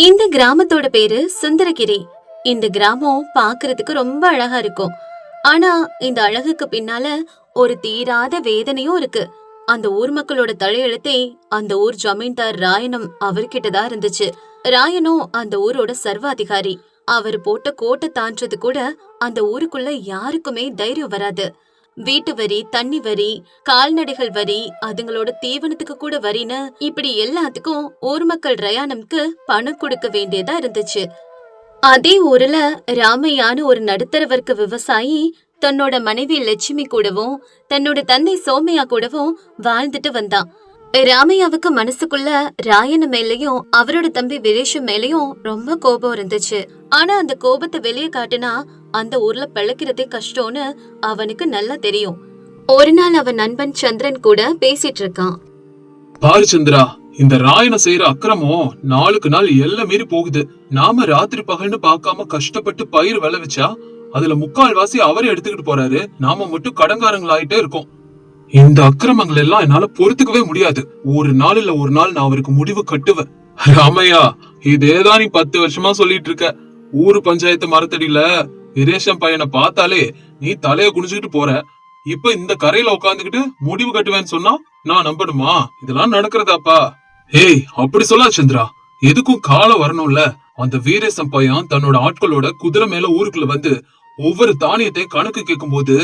இந்த கிராமத்தோட பேரு சுந்தரகிரி. இந்த கிராமம் பாக்குறதுக்கு ரொம்ப அழகா இருக்கும். ஆனா இந்த அழகுக்கு பின்னால ஒரு தீராத வேதனையும் இருக்கு. அந்த ஊர் மக்களோட தலையெழுத்தே அந்த ஊர் ஜமீன்தார் ராயனம் அவர்கிட்டதான் இருந்துச்சு. ராயனும் அந்த ஊரோட சர்வாதிகாரி. அவர் போட்ட கோட்டை தாண்டது கூட அந்த ஊருக்குள்ள யாருக்குமே தைரியம் வராது. வீட்டு வரி, தண்ணி வரி, கால்நடைகள் வரி, அதுங்களோட தீவனத்துக்கு கூட வரின்னு இப்படி எல்லாத்துக்கும் ஊர் மக்கள் ரயானம்க்கு பணம் கொடுக்க வேண்டியதா இருந்துச்சு. அதே ஊர்ல ராமையான்னு ஒரு நடுத்தர வர்க்க விவசாயி தன்னோட மனைவி லட்சுமி கூடவும் தன்னோட தந்தை சோமையா கூடவும் வாழ்ந்துட்டு வந்தான். ராமையாவுக்கு மனசுக்குள்ள ராயன மேலயும் அவரோட தம்பி வீரேஷம் மேலயும் ரொம்ப கோபம் இருந்துச்சு. ஆனா அந்த கோபத்தை வெளியே காட்டினா அந்த ஊர்ல பிழைக்கிறதே கஷ்டம்னு அவனுக்கு நல்லா தெரியும். ஒரு நாள் அவன் நண்பன் சந்திரன் கூட பேசிட்டு இருக்கான். பாரு சந்திரா, இந்த ராயன செய்யற அக்கிரமம் நாளுக்கு நாள் எல்லாம் மீறி போகுது. நாம ராத்திரி பகல்னு பாக்காம கஷ்டப்பட்டு பயிர் விளைவிச்சா அதுல முக்கால்வாசி அவரே எடுத்துக்கிட்டு போறாரு. நாம மட்டும் கடங்காரங்களாயிட்டே இருக்கோம். இந்த அக்கிரமங்கள் எல்லாம் என்னால பொறுத்துக்கவே முடியாது. ஒரு நாள் இல்ல ஒரு நாள் நான் அவருக்கு முடிவு கட்டுவேன். ராமையா, இதேதான் நீ 10 வருஷமா சொல்லிட்டு இருக்க. ஊரு பஞ்சாயத்து மரத்தடியில வீரேஷம் பையனை பார்த்தாலே நீ தலைய குனிஞ்சுக்கிட்டு போற. இப்ப இந்த கரையில உட்காந்துக்கிட்டு முடிவு கட்டுவேன்னு சொன்னா நான் நம்பணுமா? இதெல்லாம் நடக்கிறதாப்பா? ஏய், அப்படி சொல்லா சந்திரா. எதுக்கும் காலம் வரணும்ல. அந்த வீரேசம் பையன் தன்னோட ஆட்களோட குதிரை மேல ஊருக்குள்ள வந்து ஒவ்வொரு தானியத்தை கணக்கு கேட்கும் போது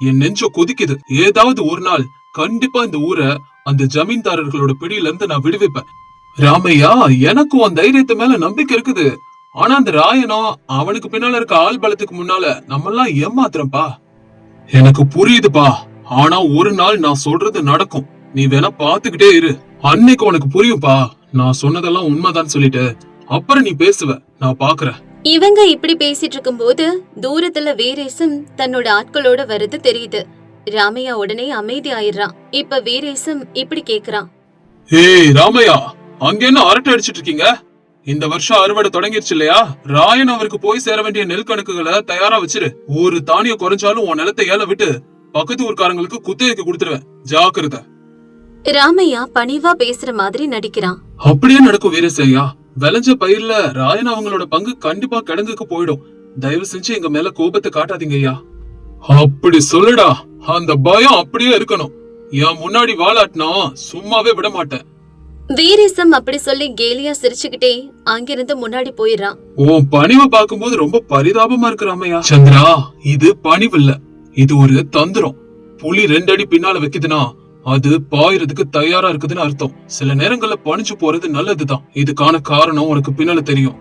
என் நெஞ்ச கொதிக்குது. ஏதாவது ஒரு நாள் கண்டிப்பா இந்த ஊரை அந்த ஜமீன்தாரர்களோட பிடியில இருந்து நான் விடுவிப்பேன். ராமையா, எனக்கும் அந்த தைரியத்து மேல நம்பிக்கை இருக்குது. ஆனா அந்த ராயனும் அவனுக்கு பின்னால இருக்க ஆள் பலத்துக்கு முன்னால நம்ம எல்லாம் ஏமாத்துறப்பா. எனக்கு புரியுதுப்பா. ஆனா ஒரு நாள் நான் சொல்றது நடக்கும். நீ வேணா பாத்துக்கிட்டே இரு. அன்னைக்கு உனக்கு புரியும்பா. நான் சொன்னதெல்லாம் உண்மைதான் சொல்லிட்டு அப்புறம் நீ பேசுவ, நான் பாக்குறேன். இவங்க இப்படி பேசிட்டு இருக்கும் போது தூரத்துல வீரேசம் தன்னோட ஆட்களோட வருது தெரியுது. ராமையா உடனே அமைதி ஆயிடுறான். இப்ப வீரேசம் இப்படி கேக்குறான். ஏய் ராமையா, அங்க என்ன அரட்டை அடிச்சிட்டு இருக்கீங்க? இந்த வருஷம் அறுவடை தொடங்கிருச்சு இல்லையா? ராயன் அவருக்கு போய் சேர வேண்டிய நெல் கணக்குகளை தயாரா வச்சிரு. ஒரு தானியம் குறைஞ்சாலும் உன் நிலத்தை ஏல விட்டு பக்கத்து ஊர்க்காரங்களுக்கு குத்தகைக்கு கொடுத்துருவேன். ஜாக்கிரதை. ராமையா பணிவா பேசுற மாதிரி நடிக்கிறான். அப்படியே நடக்கும் வீரேசையா. விளைஞ்ச பயிர்ல ராயன் அவங்களோட பங்கு கண்டிப்பா கிடங்குக்கு போயிடும். தயவு செஞ்சு எங்க மேல கோபத்தை காட்டாதீங்க ஐயா. அப்படி சொல்லுடா. அந்த பயம் அப்படியே இருக்கணும். என் முன்னாடி வாலாட்டினா சும்மாவே விட மாட்டேன். வீரேசம் அப்படி சொல்லி கேலியா சிரிச்சுக்கிட்டே அங்கிருந்து முன்னாடி போயிடுறான். உன் பணிவை பார்க்கும்போது ரொம்ப பரிதாபமா இருக்கு ராமையா. சந்திரா, இது பணிவு இல்ல, இது ஒரு தந்திரம். புலி 2 அடி பின்னால வைக்குதுன்னா அது பாயறதுக்கு தயாரா இருக்குதுன்னு அர்த்தம். சில நேரங்கள்ல பணிச்சு போறது நல்லதுதான். இதுக்கான காரணம் உனக்கு பின்னால தெரியும்.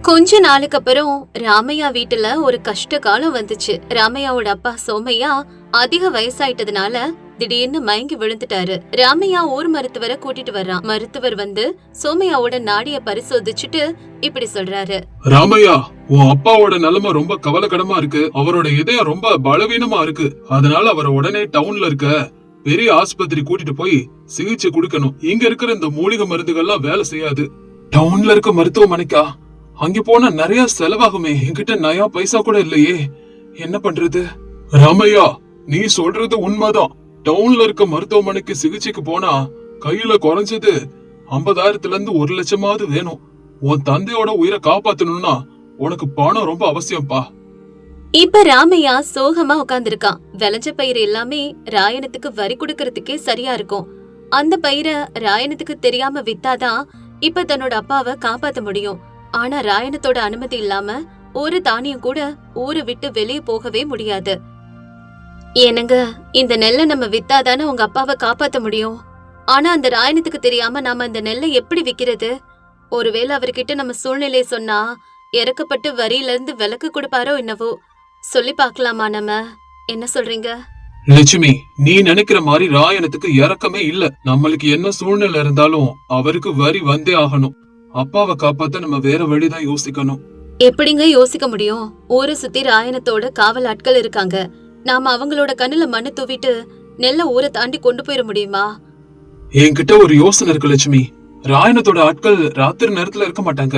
கொஞ்ச நாளுக்கு அப்புறம் ராமையா வீட்டுல ஒரு கஷ்ட காலம் வந்துச்சு. ராமையாவோட அப்பா சோமையா அதிக வயசாயிட்டதுனால திடீர்னு மயங்கி விழுந்துட்டாரு. ராமையா ஊர் மருத்துவரை கூட்டிட்டு வர்றான். மருத்துவர் வந்து சோமையாவோட நாடிய பரிசோதிச்சுட்டு இப்படி சொல்றாரு. ராமையா, உன் அப்பாவோட நிலைமை ரொம்ப கவலைக்கிடமா இருக்கு. அவரோட இதயம் ரொம்ப பலவீனமா இருக்கு. அதனால அவரை உடனே டவுன்ல இருக்க பெரிய ஆஸ்பத்திரி கூட்டிட்டு போய் சிகிச்சை கொடுக்கணும். இங்க இருக்கிற இந்த மூலிகை மருந்துகள்லாம் வேலை செய்யாது. டவுன்ல இருக்க மருத்துவமனைக்கா? அங்க போனா நிறைய செலவாகுமே. என்கிட்ட நயா பைசா கூட இல்லையே. என்ன பண்றது? ராமையா, நீ சொல்றது உண்மைதான். டவுன்ல இருக்க மருத்துவமனைக்கு சிகிச்சைக்கு போனா கையில குறைஞ்சது 50,000ல இருந்து 1 லட்சமாவது வேணும். உன் தந்தையோட உயிரை காப்பாத்தணும்னா உனக்கு பணம் ரொம்ப அவசியம்ப்பா. இப்ப ராமையா சோகமா உட்கார்ந்திருக்கான். விளைஞ்ச பயிர் எல்லாமே ராயனத்துக்கு வரி கொடுக்கறதுக்கே சரியா இருக்கும். அந்த பயிரை ராயனத்துக்கு தெரியாம வித்தாதான் இப்ப தன்னோட அப்பாவை காப்பாத்த முடியும். ஆனா ராயனத்தோட அனுமதி இல்லாம ஒரு தானியம் கூட ஊரை விட்டு வெளியே போகவே முடியாது. என்னங்க, இந்த நெல்லை நம்ம வித்தாதானே உங்க அப்பாவை காப்பாத்த முடியும். ஆனா அந்த ராயனத்துக்கு தெரியாம நாம அந்த நெல்லை எப்படி விக்கிறது? ஒருவேளை அவர்கிட்ட நம்ம சூழ்நிலையை சொன்னா இறக்கப்பட்டு வரியில இருந்து விலக்கு கொடுப்பாரோ என்னவோ. சொல்லி பாக்கலாமா நம்ம? என்ன சொல்றீங்க? லட்சுமி, நீ நினைக்கிற மாதிரி ராயனத்துக்கு இறக்கமே இல்ல. நம்மளுக்கு என்ன சூழ்நிலை இருந்தாலும் அவருக்கு வரி வந்தே ஆகணும். அப்பாவை காப்பாத்த நம்ம வேற வழிதான் யோசிக்கணும். எப்படிங்க யோசிக்க முடியும்? ஊரை சுத்தி ராயனத்தோட காவல் ஆட்கள் இருக்காங்க. நாம அவங்களோட கண்ணுல மண்ணு தூவிட்டு நெல்ல ஊரை தாண்டி கொண்டு போயிட முடியுமா? என்கிட்ட ஒரு யோசனை இருக்கு லட்சுமி. ராயனத்தோட ஆட்கள் ராத்திரி நேரத்துல இருக்க மாட்டாங்க.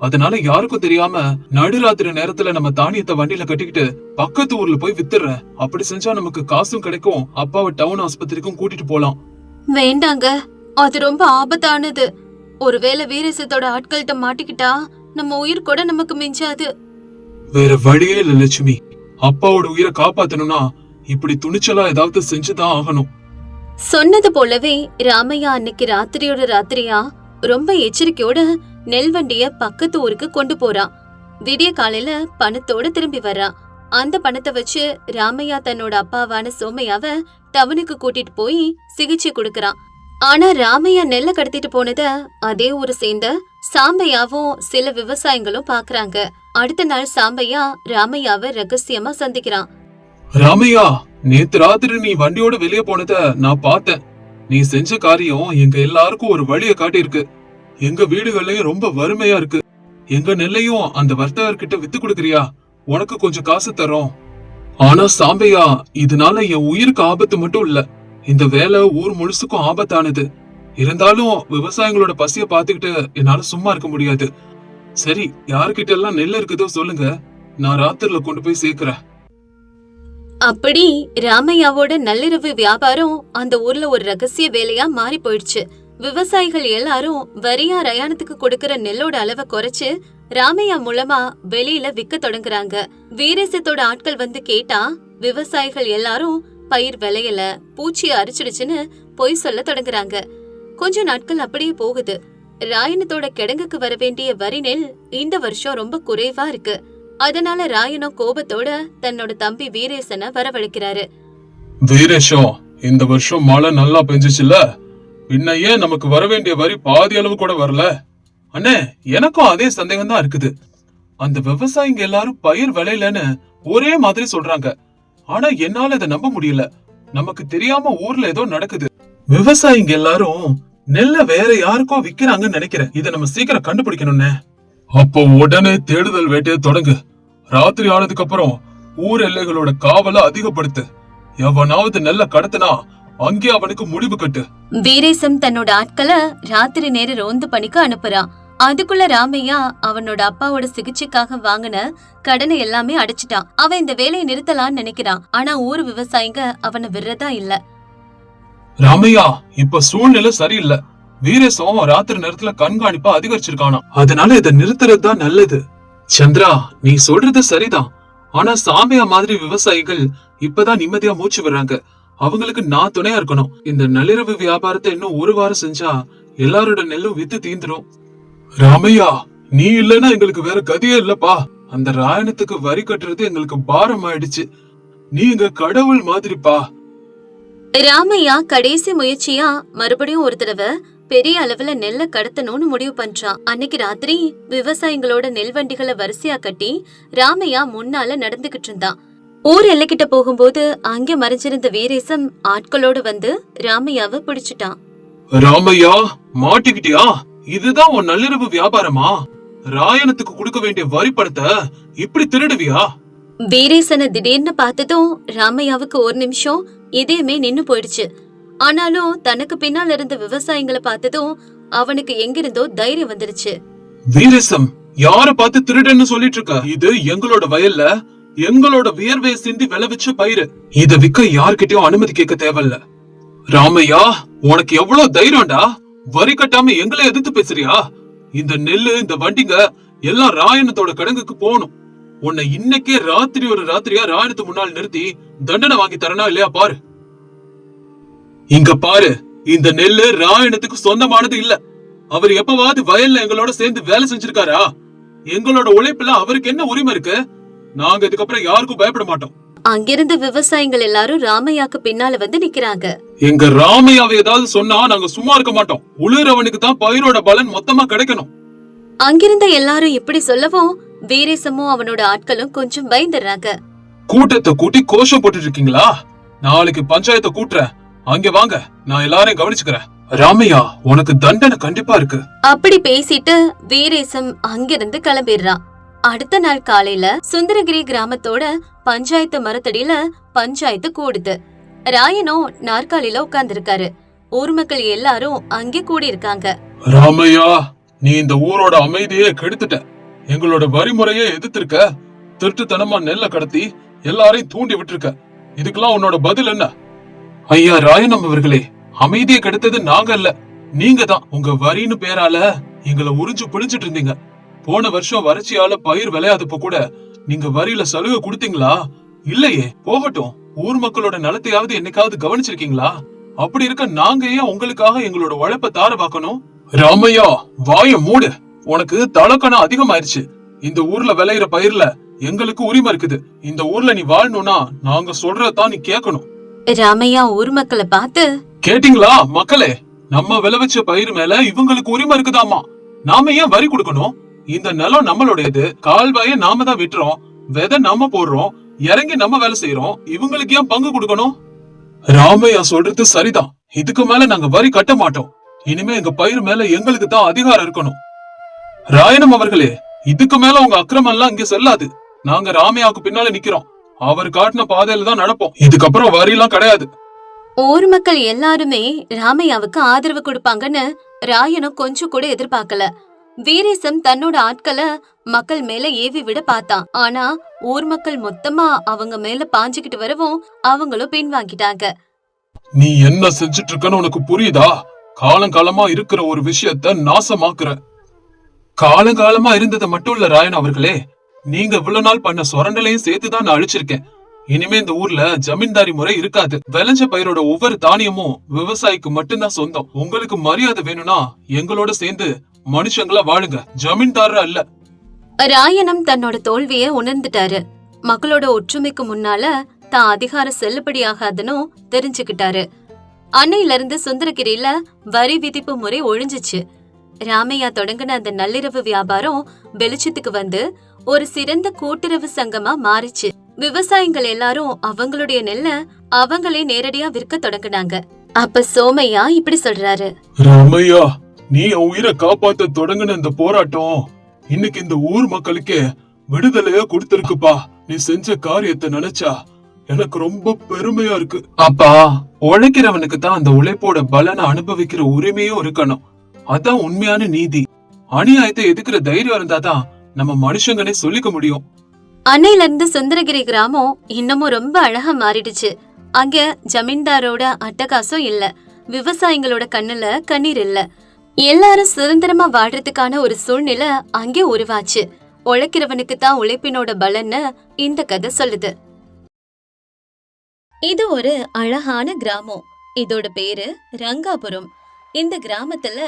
அதனால யாருக்கும் தெரியாம நடுராத்திரி நேரத்துல நம்ம தானியத்தை வண்டியில கட்டிக்கிட்டு பக்கத்து ஊர்ல போய் வித்துறேன். அப்படி செஞ்சா நமக்கு காசும் கிடைக்கும். அப்பாவை டவுன் ஆஸ்பத்திரிக்கும் கூட்டிட்டு போலாம். வேண்டாங்க, அது ரொம்ப ஆபத்தானது. ஒருவேளை வீரேசத்தோட ஆட்கள்கிட்ட மாட்டிக்கிட்டா நம்ம உயிர் கூட நமக்கு மிஞ்சாது. வேற வழியே இல்ல லட்சுமி. அப்பாவோட உயிரை காப்பாத்தணும்னா இப்படி துணிச்சலா ஏதாவது செஞ்சுதான் ஆகணும். சொன்னது போலவே ராமையா அன்னைக்கு ராத்திரியோட ராத்திரியா ரொம்ப எச்சரிக்கையோட நெல் வண்டிய பக்கத்து ஊருக்கு கொண்டு போறான். விடிய காலையில பணத்தோட திரும்பி வர்றான். அந்த பணத்தை வச்சு ராமையா தன்னோட அப்பாவான சோமையாவ டவுனுக்கு கூட்டிட்டு போய் சிகிச்சை கொடுக்கறான். ஆனா ராமையா நெல்ல கடத்திட்டு போனத அதே ஊரை சேர்ந்த சாம்பையாவும் சில விவசாயிகளும் பாக்குறாங்க. அடுத்த நாள் சாம்பையா ராமையாவை ரகசியமா சந்திக்கிறான். ராமையா, நேத்து ராத்திரி நீ வண்டியோட வெளியே போனத நான் பார்த்தேன். நீ செஞ்ச காரியம் எங்க எல்லாருக்கும் ஒரு வழிய காட்டியிருக்கு. எங்க வீடுகள்லயும் ரொம்ப வறுமையா இருக்கு. எங்க நெல்லையும் அந்த வர்த்தகர்கிட்ட வித்து கொடுக்கறியா? உனக்கு கொஞ்சம் காசு தரோம். ஆனா சாம்பையா, இதனால என் உயிருக்கு ஆபத்து மட்டும் இல்ல, இந்த வேலை ஊர் முழுசுக்கும் ஆபத்தானது. இருந்தாலும் விவசாயிகளோட பசிய பாத்துக்கிட்டு என்னால சும்மா இருக்க முடியாது. சரி, யாருக்கிட்ட எல்லாம் நெல் இருக்குதோ சொல்லுங்க, நான் ராத்திரில கொண்டு போய் சேர்க்கிறேன். அப்படி ராமையாவோட நள்ளிரவு வியாபாரம் அந்த ஊர்ல ஒரு ரகசிய வேலையா மாறி போயிடுச்சு. விவசாயிகள் எல்லாரும் வரியா ரயானத்துக்கு கொடுக்கற நெல்லோட அளவை குறைச்சு ராமையா மூலமா வெளியில விக்க தொடங்குறாங்க. வீரேசத்தோட ஆட்கள் வந்து கேட்டா விவசாயிகள் எல்லாரும் பயிர் விளையல, பூச்சி அரிச்சிடுச்சுன்னு பொய் சொல்ல தொடங்குறாங்க. கொஞ்ச நாட்கள் அப்படியே போகுது. ராயனத்தோட கிடங்குக்கு வர வேண்டிய வரி நெல் இந்த வருஷம் ரொம்ப குறைவா இருக்கு. அதனால ராயனும் கோபத்தோட தன்னோட தம்பி வீரேசனை வரவழைக்கிறாரு. வீரேஷம், இந்த வருஷம் மழை நல்லா பெஞ்சிச்சுல, பின்ன ஏன் நமக்கு வர வேண்டிய வரி பாதி அளவு கூட வரல? அண்ணே, எனக்கும் அதே சந்தேகம் தான் இருக்குது. அந்த விவசாயிங்க எல்லாரும் பயிர் விளையலன்னு ஒரே மாதிரி சொல்றாங்க. ஆனா என்னால இதை நம்ப முடியல. நமக்கு தெரியாம ஊர்ல ஏதோ நடக்குது. விவசாயிங்க எல்லாரும் நெல்ல வேற யாருக்கோ விக்கிறாங்கன்னு நினைக்கிறேன். இதை நம்ம சீக்கிரம் கண்டுபிடிக்கணும்னே. அப்போ உடனே தேடுதல் வேட்டையை தொடங்கு. ராத்திரி ஆனதுக்கு அப்புறம் ஊர் எல்லைகளோட காவலை அதிகப்படுத்து. எவனாவது நெல்ல கடத்தினா அங்கே அவனுக்கு முடிவு கட்டு. வீரேசம் தன்னோட ஆட்களை ராத்திரி நேர ரோந்து பணிக்கு அனுப்புறான். அதுக்குள்ள ராமையா அவனோட அப்பாவோட சிகிச்சைக்காக வாங்கின கடனை எல்லாமே அடைச்சிட்டான். அவன் இந்த வேலையை நிறுத்தலான்னு நினைக்கிறான். ஆனா ஊர் விவசாயிங்க அவனை விடுறதா இல்ல. ராமையா, இப்ப சூழ்நிலை சரியில்லை. வீரேசம் ராத்திரி நேரத்துல கண்காணிப்பா அதிகரிச்சிருக்கானா. அதனால இதை நிறுத்துறதுதான் நல்லது. சந்திரா, நீ சொல்றது சரிதான். ஆனா சாமியா மாதிரி விவசாயிகள் இப்பதான் நிம்மதியா மூச்சு விடுறாங்க. அவங்களுக்கு நான் துணையா இருக்கணும். இந்த நள்ளிரவு வியாபாரத்தை இன்னும் ஒரு வாரம் செஞ்சா எல்லாரோட நெல்லும் வித்து தீந்துரும். ராமையா, நீ இல்லன்னா எங்களுக்கு வேற கதியே இல்லப்பா. அந்த ராயணத்துக்கு வரி கட்டுறது எங்களுக்கு பாரம் ஆயிடுச்சு. நீ எங்க கடவுள் மாதிரிப்பா. ராமையா கடைசி முயற்சியா மறுபடியும் ஒரு தடவை பெரிய அளவுல நெல்ல கடத்தணும்னு முடிவு பண்றான். அன்னைக்கு ராத்திரி விவசாயிகளோட நெல் வண்டிகளை வரிசையா கட்டி ராமையா முன்னால நடந்துகிட்டு இருந்தான். ஊர் எல்லைக்கிட்ட போகும்போது அங்கே மறைஞ்சிருந்த வீரேசம் ஆட்களோடு வந்து ராமையாவை பிடிச்சிட்டான். ராமையா, மாட்டிக்கிட்டியா? இதுதான் உன் நள்ளிரவு வியாபாரமா? ராயணத்துக்கு கொடுக்க வேண்டிய வரி பணத்தை இப்படி திருடுவியா? வீரேசனை திடீர்னு பார்த்ததும் ராமையாவுக்கு ஒரு நிமிஷம் இதயமே நின்னு போயிடுச்சு. ஆனாலும் தனக்கு பின்னால் இருந்த விவசாயிகளை பார்த்ததும் அவனுக்கு எங்கிருந்தோ தைரியம் வந்துருச்சு. வீரேசம், யார பார்த்து திருடன்னு சொல்லிட்டு இருக்க? இது எங்களோட வயல்ல எங்களோட வியர்வையை சிந்தி விளைவிச்ச பயிரு. இத விக்க யார்கிட்டயும் அனுமதி கேட்க தேவையில்ல. ராமையா, உனக்கு எவ்வளவு தைரியம்டா? வரி கட்டாம எங்களை எதிர்த்து பேசுறியா? இந்த நெல்லு, இந்த வண்டிங்க எல்லாம் ராயணத்தோட கிடங்குக்கு போகணும். உன்னை இன்னைக்கே ராத்திரி ஒரு ராத்திரியா ராயணத்து முன்னால் நிறுத்தி தண்டனை வாங்கி தரனா இல்லையா பாரு. இங்க பாரு, இந்த நெல்லு ராயணத்துக்கு சொந்தமானது இல்ல. அவர் எப்பவாவது வயல்ல எங்களோட சேர்ந்து வேலை செஞ்சிருக்காரா? எங்களோட உழைப்புல அவருக்கு என்ன உரிமை இருக்கு? நாங்க இதுக்கப்புறம் யாருக்கும் பயப்பட மாட்டோம். அங்கிருந்த விவசாயிகள் எல்லாரும் ராமையாக்கு பின்னால வந்து நிக்கிறாங்க. எங்க ராமையாவை ஏதாவது சொன்னா நாங்க சும்மா இருக்க மாட்டோம். உளுறவனுக்கு தான் பயிரோட பலன் மொத்தமா கிடைக்கணும். அங்கிருந்த எல்லாரும் இப்படி சொல்லவும் வீரேசமும் அவனோட ஆட்களும் கொஞ்சம் பயந்துடுறாங்க. கூட்டத்தை கூட்டி கோஷம் போட்டு இருக்கீங்களா? நாளைக்கு பஞ்சாயத்தை கூட்டுறேன், அங்க வாங்க, நான் எல்லாரையும் கவனிச்சுக்கிறேன். ராமையா, உனக்கு தண்டனை கண்டிப்பா இருக்கு. அப்படி பேசிட்டு வீரேசம் அங்கிருந்து கிளம்பிடுறான். அடுத்த நாள் காலையில சுந்தரகிரி கிராமத்தோட பஞ்சாயத்து மரத்தடியில பஞ்சாயத்து கூடுது. ராயனோ நாற்காலில உட்கார்ந்து இருக்காரு. ஊர் மக்கள் எல்லாரும் அங்கே கூடி இருக்காங்க. ராமையா, நீ இந்த ஊரோட அமைதியே கெடுத்துட்ட. எங்களோட வரிமுறையே எதிர்த்திருக்க. திருட்டுத்தனமா நெல்ல கடத்தி எல்லாரையும் தூண்டி விட்டுருக்க. இதுக்கெல்லாம் உன்னோட பதில் என்ன? ஐயா ராயனம் அவர்களே, அமைதியை கெடுத்தது நாங்க இல்ல, நீங்க தான் உங்க வரின்னு பேரால எங்களை உறிஞ்சு பிடிச்சிட்டு இருந்தீங்க. போன வருஷம் வறட்சியால பயிர் விளையாதப்ப கூட நீங்க வரியில சலுகை கொடுத்தீங்களா? இல்லையே. போகட்டும், ஊர் மக்களோட நலத்தையாவது என்னைக்காவது கவனிச்சிருக்கீங்களா? அப்படி இருக்க நாங்க ஏன் உங்களுக்காக எங்களோட உழைப்ப தார பாக்கணும்? ராமையா, வாய மூடு. உனக்கு தலக்கணம் அதிகமாயிருச்சு. இந்த ஊர்ல விளையிற பயிர்ல எங்களுக்கு உரிமை இருக்குது. இந்த ஊர்ல நீ வாழணும்னா நாங்க சொல்றதான் நீ கேட்கணும். ராமையா ஊர் மக்களை பார்த்து, கேட்டீங்களா மக்களே? நம்ம விளைவிச்ச பயிர் மேல இவங்களுக்கு உரிமை இருக்குதாமா. நாம ஏன் வரி கொடுக்கணும்? இந்த நிலம் நம்மளுடையது. கால்வாய நாம தான் விட்டுறோம், விதை நாம போடுறோம், இறங்கி நம்ம வேலை செய்யறோம். இவங்களுக்கு ஏன் பங்கு கொடுக்கணும்? ராமையா சொல்றது சரிதான். இதுக்கு மேல நாங்க வரி கட்ட மாட்டோம். இனிமே எங்க பயிர் மேல எங்களுக்கு தான் அதிகாரம் இருக்கணும். ராயனம் அவர்களே, இதுக்கு மேல உங்க அக்கிரமம் எல்லாம் இங்க செல்லாது. நாங்க ராமையாவுக்கு பின்னால நிக்கிறோம். அவர் காட்டின பாதையில தான் நடப்போம். இதுக்கப்புறம் வரி எல்லாம் கிடையாது. ஊர் மக்கள் எல்லாருமே ராமையாவுக்கு ஆதரவு கொடுப்பாங்கன்னு ராயனும் கொஞ்சம் கூட எதிர்பார்க்கல. வீரேசம் தன்னோட ஆட்களை மக்கள் மேல ஏவி விட பார்த்தான். ஆனா ஊர் மக்கள் மொத்தமா அவங்க மேல பாஞ்சுக்கிட்டு வரவும் அவங்களும் பின்வாங்கிட்டாங்க. நீ என்ன செஞ்சுட்டு இருக்கன்னு உனக்கு புரியுதா? காலங்காலமா இருக்கிற ஒரு விஷயத்த நாசமாக்குற. காலங்காலமா இருந்ததை மட்டும் இல்ல ராயன் அவர்களே, நீங்க இவ்வளவு நாள் பண்ண சொரண்டலையும் சேர்த்துதான் நான் அழிச்சிருக்கேன். இனிமே இந்த ஊர்ல ஜமீன்தாரி முறை இருக்காது. விளைஞ்ச பயிரோட ஒவ்வொரு தானியமும் விவசாயிக்கு மட்டும்தான் சொந்தம். உங்களுக்கு மரியாதை வேணும்னா எங்களோட சேர்ந்து மனுஷங்களா வாழுங்க, ஜமீன்தாரா இல்ல. ராயனும் தன்னோட தோல்விய உணர்ந்துட்டாரு. மக்களோட ஒற்றுமைக்கு முன்னால தான் அதிகாரம் செல்லுபடியாகாதுன்னு தெரிஞ்சுக்கிட்டாரு. அன்னையில இருந்து சுந்தரகிரியில வரி விதிப்பு முறை ஒழிஞ்சிச்சு. ராமையா தொடங்கின அந்த நள்ளிரவு வியாபாரம் வெளிச்சத்துக்கு வந்து ஒரு சிறந்த கூட்டுறவு சங்கமா மாறிச்சு. விவசாயிகள் எல்லாரும் அவங்களுடைய நெல்ல அவங்களே நேரடியா விற்க தொடங்கினாங்க. அப்ப சோமையா இப்படி சொல்றாரு, ராமையா, நீ உயிரை காப்பாத்த தொடங்கின இந்த போராட்டம் இன்னைக்கு இந்த ஊர் மக்களுக்கே விடுதலையா கொடுத்திருக்குப்பா. நீ செஞ்ச காரியத்தை நினைச்சா எனக்கு ரொம்ப பெருமையா இருக்கு. அப்பா, உழைக்கிறவனுக்கு தான் அந்த உழைப்போட பலனை அனுபவிக்கிற உரிமையும் இருக்கணும். அதான் உண்மையான நீதி. அநியாயத்தை எதுக்குற தைரியம் இருந்தாதான் நம்ம மனுஷங்கனே சொல்லிக்க முடியும். அன்னையில இருந்து சுந்தரகிரி கிராமம் இன்னமும் ரொம்ப அழகா மாறிடுச்சு. அங்க ஜமீன்தாரோட அட்டகாசம் இல்ல, விவசாயிகளோட கண்ணுல கண்ணீர் இல்ல. எல்லாரும் சுதந்திரமா வாழ்றதுக்கான ஒரு சூழ்நிலை அங்கே உருவாச்சு. உழைக்கிறவனுக்கு தான் உழைப்பினோட பலன்னு இந்த கதை சொல்லுது. இது ஒரு அழகான கிராமம். இதோட பேரு ரங்காபுரம். இந்த கிராமத்துல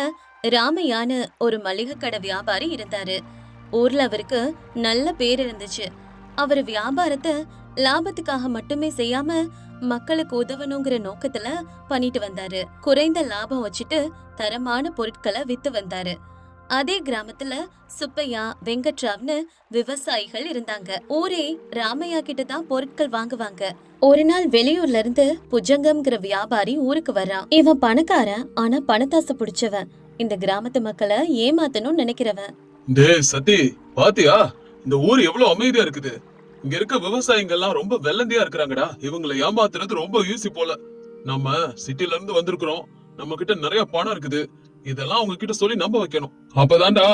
ராமையான்னு ஒரு மளிகை கடை வியாபாரி இருந்தாரு. ஊர்ல அவருக்கு நல்ல பேர் இருந்துச்சு. அவர் வியாபாரத்தை லாபத்துக்காக மட்டுமே செய்யாம மக்களுக்கு உதவணுங்கிற நோக்கத்துல பண்ணிட்டு வந்தாரு. குறைந்த லாபம் வச்சுட்டு தரமான பொருட்களை வித்து வந்தாரு. அதே கிராமத்துல சுப்பையா, வெங்கட்ராவ்னு விவசாயிகள் இருந்தாங்க. ஊரே ராமையா கிட்ட தான் பொருட்கள் வாங்குவாங்க. ஒரு நாள் வெளியூர்ல இருந்து புஜங்கம்ங்கிற வியாபாரி ஊருக்கு வர்றான். இவன் பணக்காரன், ஆனா பணத்தாசை பிடிச்சவன். இந்த கிராமத்து மக்களை ஏமாத்தணும்னு நினைக்கிறவன். டேய் சத்தி, பாத்தியா இந்த ஊர் எவ்வளவு அமைதியா இருக்குது? இங்க இருக்க விவசாயிங்க எல்லாம் ரொம்ப வெள்ளந்தியா இருக்கிறாங்கடா. இவங்களை ஏமாத்துறது ரொம்ப ஈஸி போல. நம்ம சிட்டில இருந்து வந்திருக்கிறோம், நம்ம கிட்ட நிறைய பணம் இருக்குது. இதெல்லாம் அவங்க கிட்ட சொல்லி நம்ப வைக்கணும். அப்பதான்டா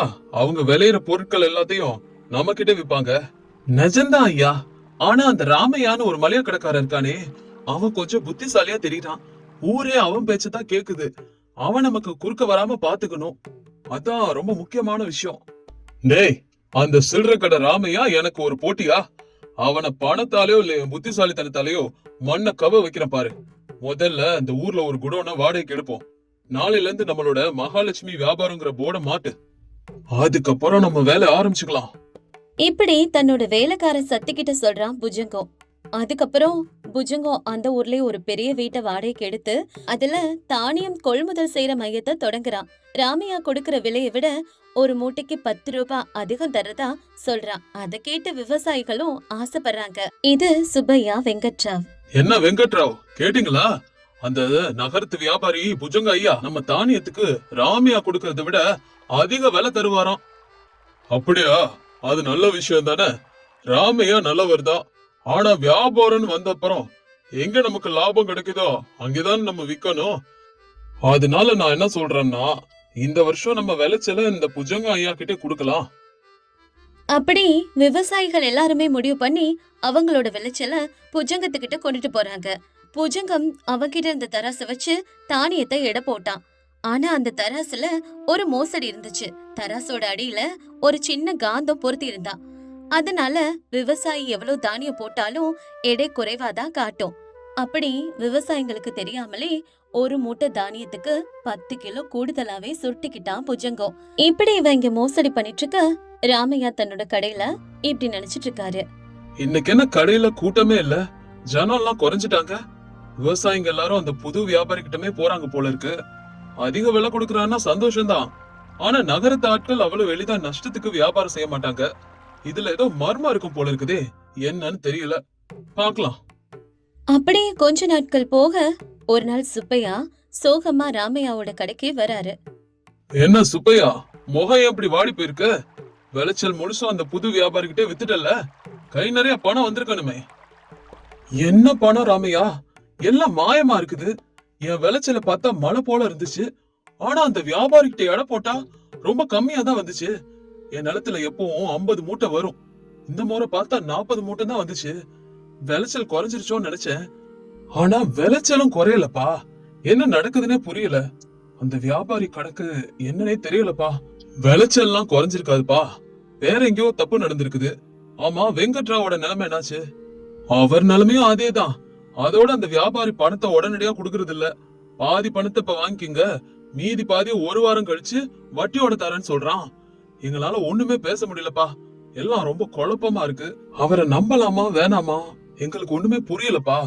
அவங்க விளையிற பொருட்கள் எல்லாத்தையும் நம்ம கிட்ட விப்பாங்க. நிஜம்தான் ஐயா. ஆனா அந்த ராமையான்னு ஒரு மளிகை கடைக்காரன் இருக்கானே, அவன் கொஞ்சம் புத்திசாலியா தெரியுறான். ஊரே அவன் பேச்சதான் கேக்குது. அவன் நமக்கு குறுக்க வராம பாத்துக்கணும். அதான் ரொம்ப முக்கியமான விஷயம். டேய், அந்த சில்லற கடை ராமையா எனக்கு ஒரு போட்டியா? அவனை பணத்தாலேயோ இல்ல புத்திசாலித்தனத்தாலேயோ மண்ணை கவ வைக்கிறேன் பாரு. முதல்ல இந்த ஊர்ல ஒரு குடோனை வாடகைக்கு எடுப்போம். நாளையில இருந்து நம்மளோட மகாலட்சுமி வியாபாரங்கிற போர்டை மாட்டு. அதுக்கப்புறம் நம்ம வேலை ஆரம்பிச்சுக்கலாம். இப்படி தன்னோட வேலைக்காரன் சத்திக்கிட்ட சொல்றான் புஜங்கம். அதுக்கப்புறம் புஜங்கம் அந்த ஊர்லயே ஒரு பெரிய வீட்டை வாடகைக்கு எடுத்து அதுல தானியம் கொள்முதல் செய்யற மையத்தை தொடங்குறான். ராமையா கொடுக்கற விலையை விட ஒரு மூட்டைக்கு 10 ரூபாய் அதிகம் தரதா சொல்றான். அதை கேட்டு விவசாயிகளும் ஆசைப்படுறாங்க. இது சுப்பையா, வெங்கட்ராவ். என்ன வெங்கட்ராவ், கேட்டீங்களா? அந்த நகரத்து வியாபாரி புஜங்க ஐயா நம்ம தானியத்துக்கு ராமையா கொடுக்கறத விட அதிக விலை தருவாராம். அப்படியா? அது நல்ல விஷயம் தானே. ராமையா நல்லவர் தான். ஆனா வியாபாரம்னு வந்த அப்புறம் எங்க நமக்கு லாபம் கிடைக்குதோ அங்கேதான் நம்ம விக்கணும். அதனால நான் என்ன சொல்றேன்னா, இந்த வருஷம் நம்ம விளைச்சல இந்த புஜங்க ஐயா கிட்டே கொடுக்கலாம். அப்படி விவசாயிகள் எல்லாருமே முடிவு பண்ணி அவங்களோட விளைச்சல புஜங்கத்துக்கிட்ட கொண்டுட்டு போறாங்க. புஜங்கம் அவங்கிட்ட இருந்த தராசை வச்சு தானியத்தை எடை போட்டான். ஆனா அந்த தராசுல ஒரு மோசடி இருந்துச்சு. தராசோட அடியில ஒரு சின்ன காந்தம் பொருத்தி இருந்தா. அதனால விவசாயி எவ்வளவு தானியம் போட்டாலும் எடை குறைவாதான் காட்டும். அப்படி விவசாயிங்களுக்கு தெரியாமலே ஒரு மூட்டை தானியத்துக்கு 10 கிலோ கூடுதலாவே சுருட்டிக்கிட்டான் புஜங்கம். இப்படி இவன் இங்க மோசடி பண்ணிட்டு இருக்க, ராமையா தன்னோட கடையில இப்படி நினைச்சிட்டு இருக்காரு. இன்னைக்கு என்ன கடையில கூட்டமே இல்ல, ஜனம் எல்லாம் குறைஞ்சிட்டாங்க. விவசாயிங்க எல்லாரும் அந்த புது வியாபாரி கிட்டமே போறாங்க போல இருக்கு. அதிக விலை கொடுக்கறான்னா சந்தோஷம்தான். ஆனா நகரத்து ஆட்கள் அவ்வளவு எளிதா நஷ்டத்துக்கு வியாபாரம் செய்ய மாட்டாங்க. இதுல ஏதோ மர்மம் இருக்கும் போல இருக்குதே, என்னன்னு தெரியல. பாக்கலாம். அப்படியே கொஞ்ச நாட்கள் போக ஒரு நாள் சுப்பையா சோகமா ராமையாவோட கடைக்கு வராரு. என்ன சுப்பையா, முகம் எப்படி வாடி போயிருக்கு? விளைச்சல் முழுசும் அந்த புது வியாபாரி கிட்டே வித்துட்டல, கை நிறைய பணம் வந்திருக்கணுமே. என்ன பணம் ராமையா, எல்லாம் மாயமா இருக்குது. என் விளைச்சல பார்த்தா மழை போல இருந்துச்சு. ஆனா அந்த வியாபாரி கிட்ட எடை போட்டா ரொம்ப கம்மியா தான் வந்துச்சு. என் நிலத்துல எப்பவும் 50 மூட்டை வரும், இந்த முறை பார்த்தா 40 மூட்டை தான் வந்துச்சு. விளைச்சல் குறைஞ்சிருச்சோன்னு நினைச்சேன். ஆனா விளைச்சலும் குறையலப்பா. என்ன நடக்குதுன்னே புரியல. அந்த வியாபாரி கணக்கு என்னன்னே தெரியலப்பா. விளைச்சல்லாம் குறைஞ்சிருக்காதுப்பா, வேற எங்கேயோ தப்பு நடந்திருக்குது. ஆமா, வெங்கட்ராவோட நிலைமை என்னாச்சு? அவர் நிலைமையும் அதேதான். அதோட அந்த வியாபாரி பணத்தை உடனடியா குடுக்கறது இல்ல. பாதி பணத்தை இப்ப வாங்கிக்கிங்க, மீதி பாதி ஒரு வாரம் கழிச்சு வட்டியோட தரேன்னு சொல்றான். எங்களால ஒண்ணுமே பேச முடியலப்பா. எல்லாம் ரொம்ப குழப்பமா இருக்கு. அவரை நம்பலாமா வேணாமா எங்களுக்கு ஒண்ணுமே புரியலப்பா.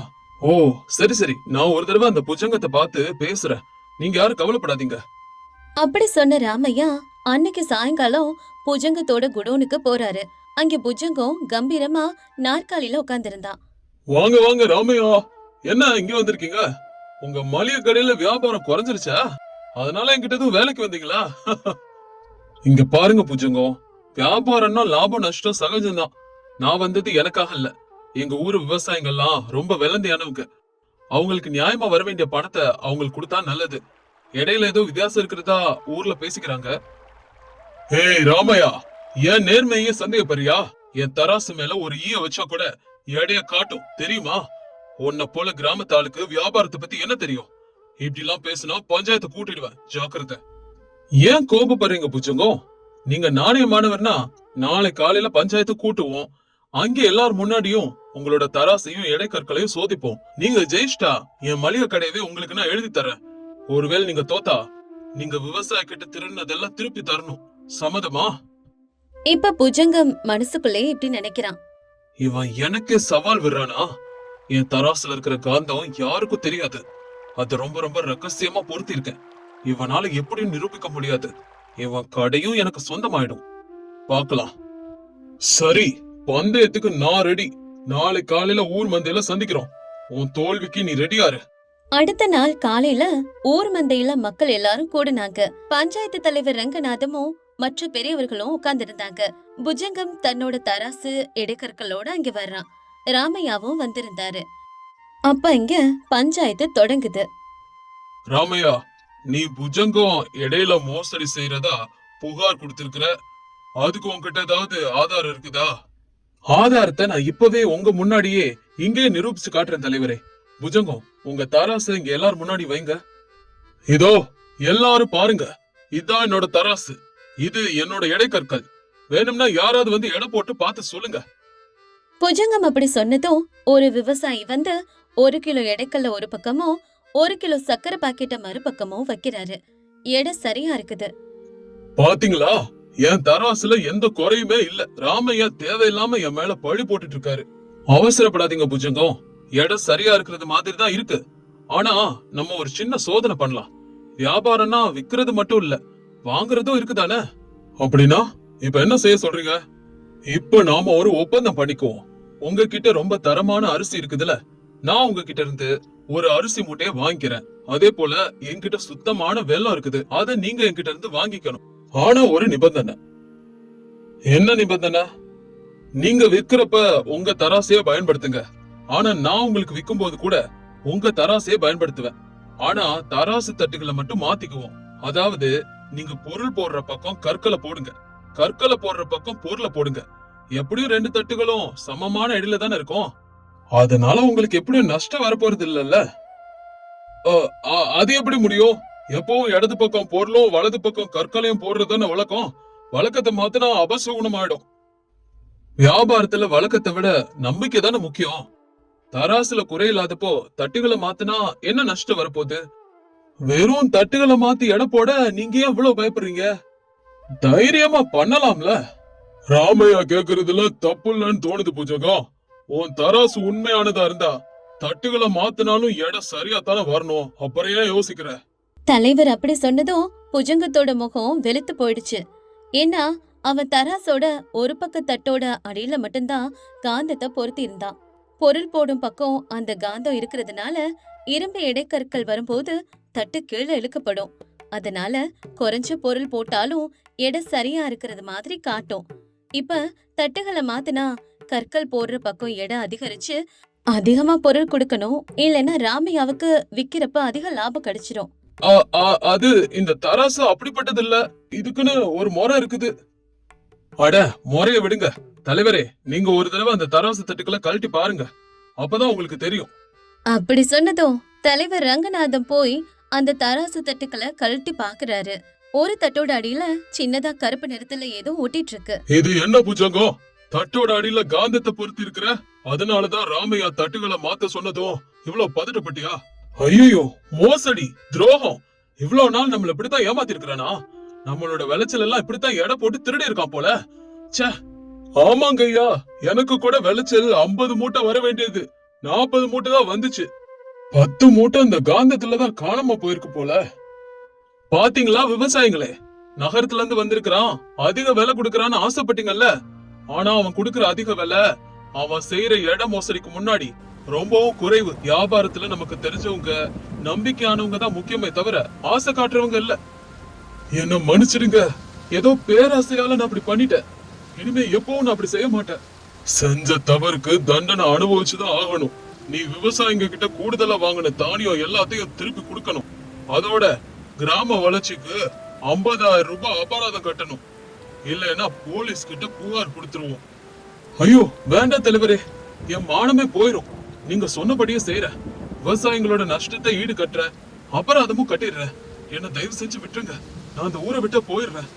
ஓ சரி சரி, நான் ஒரு தடவை அந்த புஜங்கத்தை பார்த்து பேசுறேன், நீங்க யாரும் கவலைப்படாதீங்க. அப்படி சொன்ன ராமையா அன்னைக்கு சாயங்காலம் புஜங்கத்தோட குடோனுக்கு போறாரு. அங்க புஜங்கம் கம்பீரமா நாற்காலியில உட்கார்ந்திருந்தான். வாங்க வாங்க ராமையா, என்ன இங்க வந்திருக்கீங்க? உங்க மளிகை கடையில வியாபாரம் குறைஞ்சிருச்சா? அதனால என்கிட்ட எதுவும் வேலைக்கு வந்தீங்களா? இங்க பாருங்க புஜங்கம், வியாபாரம்னா லாபம் நஷ்டம் சகஜம்தான். நான் வந்தது எனக்காக இல்ல. எங்க ஊரு விவசாயிகள்லாம் ரொம்ப விளந்தியானவங்க. அவங்களுக்கு நியாயமா வர வேண்டிய பணத்தை அவங்களுக்கு கொடுத்தா நல்லது. இடையில ஏதோ வித்தியாசம் இருக்கிறதா ஊர்ல பேசிக்கிறாங்க. ஏய் ராமையா, என் நேர்மையே சந்தேகப்படுறியா? என் தராசு மேல ஒரு ஈய வச்சா கூட எடைய காட்டும் தெரியுமா? உன்னை போல கிராமத்து ஆளுக்கு வியாபாரத்தை பத்தி என்ன தெரியும்? இப்படி எல்லாம் பேசினா பஞ்சாயத்தை கூட்டிடுவேன், ஜாக்கிரதை. ஏன் கோபப்படுறீங்க புச்சங்கம்? நீங்க நாணயமானவர்னா நாளை காலையில பஞ்சாயத்து கூட்டுவோம். அங்கே எல்லாரும் முன்னாடியும் உங்களோட தராசையும் எடைக்கற்களையும் சோதிப்போம். நீங்க ஜெயிச்சிட்டா என் மளிகை கடையவே உங்களுக்கு நான் எழுதி தரேன். ஒருவேளை நீங்க தோத்தா நீங்க விவசாய கிட்ட திருநதெல்லாம் திருப்பி தரணும். சம்மதமா? இப்ப புஜங்கம் மனசுக்குள்ளே இப்படி நினைக்கிறான். இவன் எனக்கே சவால் விடுறானா? என் தராசுல இருக்கிற காந்தம் யாருக்கும் தெரியாது. அது ரொம்ப ரொம்ப ரகசியமா பொருத்தி இருக்கேன். இவனால எப்படியும் நிரூபிக்க முடியாது. இவன் கடையும் எனக்கு சொந்தமாயிடும். பாக்கலாம். சரி, பந்தயத்துக்கு நான் ரெடி. நாளை காலையில ஊர் மந்தையில சந்திக்கிறோம். உன் தோல்விக்கு நீ ரெடியாரு. அடுத்த நாள் காலையில ஊர் மந்தையில மக்கள் எல்லாரும் கூடினாங்க. பஞ்சாயத்து தலைவர் ரங்கநாதமும் மற்ற பெரியவர்களும் உட்கார்ந்திருந்தாங்க. புஜங்கம் தன்னோட தராசு இடைக்கற்களோட அங்க வர்றான். ராமையாவும் வந்திருந்தாரு. அப்ப இங்க பஞ்சாயத்து தொடங்குது. ராமையா, நீ புஜங்கம் இடையில மோசடி செய்யறதா புகார் கொடுத்திருக்கிற. அதுக்கு உன்கிட்ட ஏதாவது ஆதாரம் இருக்குதா? ஆதாரத்தை நான் இப்பவே உங்க முன்னாடியே இங்கே நிரூபிச்சு காட்டுறேன் தலைவரே. புஜங்கம், உங்க தராசு இங்க எல்லாரும் முன்னாடி வைங்க. இதோ எல்லாரும் பாருங்க, இதான் என்னோட தராசு. இது என்னோட எடைக்கற்கள். வேணும்னா யாராவது வந்து எடை போட்டு பார்த்து சொல்லுங்க. புஜங்கம் அப்படி சொன்னதும் ஒரு விவசாயி வந்து 1 கிலோ எடைக்கல்ல ஒரு பக்கமும் 1 கிலோ சக்கரை பாக்கெட்ட மறுபக்கமும் வைக்கிறாரு. எடை சரியா இருக்குது. பாத்தீங்களா, என் தராசுல எந்த குறையுமே இல்ல. ராமையா தேவையில்லாம என் மேல பழி போட்டுட்டு இருக்காரு. அவசரப்படாதீங்க புஜங்கம், எடை சரியா இருக்கிறது மாதிரி தான் இருக்கு. ஆனா நம்ம ஒரு சின்ன சோதனை பண்ணலாம். வியாபாரம்னா விக்கிறது மட்டும் இல்ல, வாங்குறதும் இருக்குதானே? அப்படின்னா இப்ப என்ன செய்ய சொல்றீங்க? இப்ப நாம ஒரு ஒப்பந்தம் பண்ணிக்குவோம். உங்ககிட்ட ரொம்ப தரமான அரிசி இருக்குதுல, நான் உங்ககிட்ட இருந்து ஒரு அரிசி மூட்டையை வாங்கிக்கிறேன். அதே போல என்கிட்ட சுத்தமான வெல்லம் இருக்குது, அத நீங்க என்கிட்ட இருந்து வாங்கிக்கணும். ஆனா ஒரு நிபந்தனை. என்ன நிபந்தனை? நீங்க விற்கிறப்ப உங்க தராசைய பயன்படுத்துங்க. ஆனா நான் உங்களுக்கு விற்கும் போது கூட உங்க தராசைய பயன்படுத்துவேன். ஆனா தராசு தட்டுகளை மட்டும் மாத்திக்குவோம். அதாவது நீங்க பொருள் போடுற பக்கம் கற்களை போடுங்க, கற்களை போடுற பக்கம் பொருளை போடுங்க. எப்படியும் 2 தட்டுகளும் சமமான இடையில தானே இருக்கும். அதனால உங்களுக்கு எப்படியும் நஷ்டம் வரப்போறது இல்லல்ல. அது எப்படி முடியும்? எப்பவும் இடது பக்கம் பொருளும் வலது பக்கம் கற்களையும் போடுறதுன்னு வழக்கம். வழக்கத்தை மாத்தினா அபசகுணம் ஆயிடும். வியாபாரத்துல வழக்கத்தை விட நம்பிக்கை தானே முக்கியம். தராசுல குறையில்லாதப்போ தட்டுகளை மாத்தினா என்ன நஷ்டம் வரப்போகுது? வெறும் தட்டுகளை மாத்தி எடை போட நீங்க ஏன் இவ்வளவு பயப்படுறீங்க? தைரியமா பண்ணலாம்ல. ராமையா கேக்குறதுல தப்பு இல்லைன்னு தோணுது பூஜகம். உன் தராசு உண்மையானதா இருந்தா தட்டுகளை மாத்தினாலும் எடை சரியா தானே வரணும். அப்புறம் ஏன் யோசிக்கிற? தலைவர் அப்படி சொன்னதும் புஜங்கத்தோட முகம் வெளுத்து போயிடுச்சு. ஏன்னா அவன் தராசோட ஒரு பக்க தட்டோட அடியில மட்டும்தான் காந்தத்தை பொருத்தி இருந்தான். பொருள் போடும் பக்கம் அந்த காந்தம் இருக்கிறதுனால இரும்பு இடைக்கற்கள் வரும்போது தட்டு கீழே இழுக்கப்படும். அதனால குறைஞ்ச பொருள் போட்டாலும் எடை சரியா இருக்கிறது மாதிரி காட்டும். இப்ப தட்டுகளை மாத்தினா கற்கள் போடுற பக்கம் எடை அதிகரிச்சு அதிகமா பொருள் கொடுக்கணும். இல்லைன்னா ராமையாவுக்கு விக்கிறப்ப அதிக லாபம் கிடைச்சிரும். அது இந்த தராசு அப்படிப்பட்டது இல்ல. இதுக்குன்னு ஒரு முறை இருக்குது. அட, முறைய விடுங்க தலைவரே. நீங்க ஒரு தடவை அந்த தராசு தட்டுக்களை கழட்டி பாருங்க. அப்பதான் உங்களுக்கு தெரியும். அப்படி சொன்னதும் தலைவர் ரங்கநாதம் போய் அந்த தராசு தட்டுக்களை கழட்டி பாக்குறாரு. ஒரு தட்டோட அடியில சின்னதா கருப்பு நிறத்துல ஏதோ ஒட்டிட்டு இருக்கு. இது என்ன புஜங்கம்? தட்டோட அடியில காந்தத்தை பொருத்தி இருக்கிற. அதனாலதான் ராமையா தட்டுகளை மாத்த சொன்னதும் இவ்வளவு பதட்டப்பட்டியா? ஐயோ, மோசடி, துரோகம். இவ்வளவு நாள் நம்மள இப்படித்தான் ஏமாத்தி இருக்கிறானா? நம்மளோட விளைச்சல் எல்லாம் இப்படித்தான் எடை போட்டு திருடி இருக்கான் போல. ச்சே. ஆமாங்க ஐயா, எனக்கு கூட விளைச்சல் 50 மூட்டை வர வேண்டியது 40 மூட்டை தான் வந்துச்சு. 10 மூட்டை இந்த காந்தத்துலதான் காணாம போயிருக்கு போல. பாத்தீங்களா விவசாயிகளே, நகரத்துல இருந்து வந்திருக்கிறான், அதிக விலை கொடுக்கறான்னு ஆசைப்பட்டீங்கல்ல. ஆனா அவன் கொடுக்கற அதிக விலை அவன் செய்யற இட மோசடிக்கு முன்னாடி ரொம்பவும் குறைவு. வியாபாரத்துல நமக்கு தெரிஞ்சவங்க, நம்பிக்கையானவங்க தான் முக்கியமே தவிர ஆசை காட்டுறவங்க இல்ல. என்ன மன்னிச்சிடுங்க, ஏதோ பேராசையால நான் அப்படி பண்ணிட்டேன். இனிமே எப்பவும் நான் அப்படி செய்ய மாட்டேன். செஞ்ச தவறுக்கு தண்டனை அனுபவிச்சுதான் ஆகணும். நீ விவசாயிங்க கிட்ட கூடுதலா வாங்கின தானியம் எல்லாத்தையும் திருப்பி கொடுக்கணும். அதோட கிராம வளர்ச்சிக்கு 50,000 ரூபாய் அபராதம் கட்டணும். இல்லைன்னா போலீஸ் கிட்ட புகார் கொடுத்துருவோம். ஐயோ வேண்டாம் தலைவரே, என் மானமே போயிரும். நீங்க சொன்னபடியே செய்யற. விவசாயிகளோட நஷ்டத்தை ஈடு கட்டுற, அபராதமும் கட்டிடுறேன். என்ன தயவு செஞ்சு விட்டுருங்க. நான் அந்த ஊரை விட்டு போயிடுறேன்.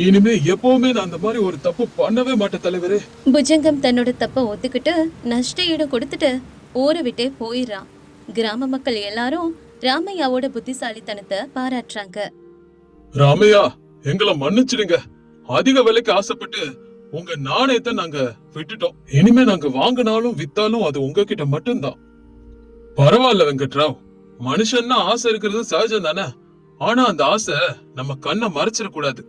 இனிமே எப்பவுமே நான் அந்த மாதிரி ஒரு தப்பு பண்ணவே மாட்டேன் தலைவரே. புஜங்கம் தன்னோட தப்ப ஒத்துக்கிட்டு நஷ்ட ஈடு கொடுத்துட்டு ஊரை விட்டே போயிடுறான். கிராம மக்கள் எல்லாரும் ராமையாவோட புத்திசாலித்தனத்தை பாராட்டுறாங்க. ராமையா, எங்களை மன்னிச்சிடுங்க. அதிக விலைக்கு ஆசைப்பட்டு உங்க நாணயத்தை நாங்க விட்டுட்டோம். இனிமே நாங்க வாங்கினாலும் வித்தாலும் அது உங்ககிட்ட மட்டும்தான். பரவாயில்ல வெங்கட்ராவ், மனுஷன்னா ஆசை இருக்கிறது சகஜம் தானே. ஆனா அந்த ஆசை நம்ம கண்ணை மறைச்சிடக்கூடாது.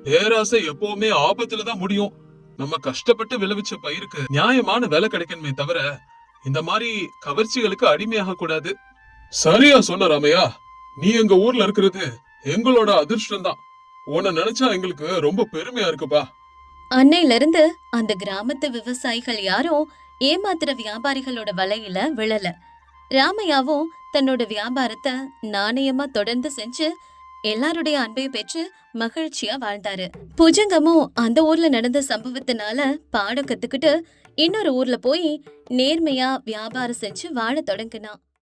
பேராசை எப்பவுமே ஆபத்துலதான் முடியும். நம்ம கஷ்டப்பட்டு விளைவிச்ச பயிருக்கு நியாயமான விலை கிடைக்கணுமே தவிர இந்த மாதிரி கவர்ச்சிகளுக்கு அடிமையாக கூடாது. சரியா சொன்ன ராமையா, நீ எங்க ஊர்ல இருக்கிறது எங்களோட அதிர்ஷ்டம் தான். உன்னை நினைச்சா எங்களுக்கு ரொம்ப பெருமையா இருக்குப்பா. அன்னையில இருந்து அந்த கிராமத்து விவசாயிகள் யாரும் ஏமாத்துற வியாபாரிகளோட வலையில விழல. ராமையாவும் தன்னோட வியாபாரத்தை நாணயமா தொடர்ந்து செஞ்சு எல்லாருடைய அன்பையும் பெற்று மகிழ்ச்சியா வாழ்ந்தாரு. புஜங்கமும் அந்த ஊர்ல நடந்த சம்பவத்தினால பாடம் கத்துக்கிட்டு இன்னொரு ஊர்ல போய் நேர்மையா வியாபாரம் செஞ்சு வாழ தொடங்கினான்.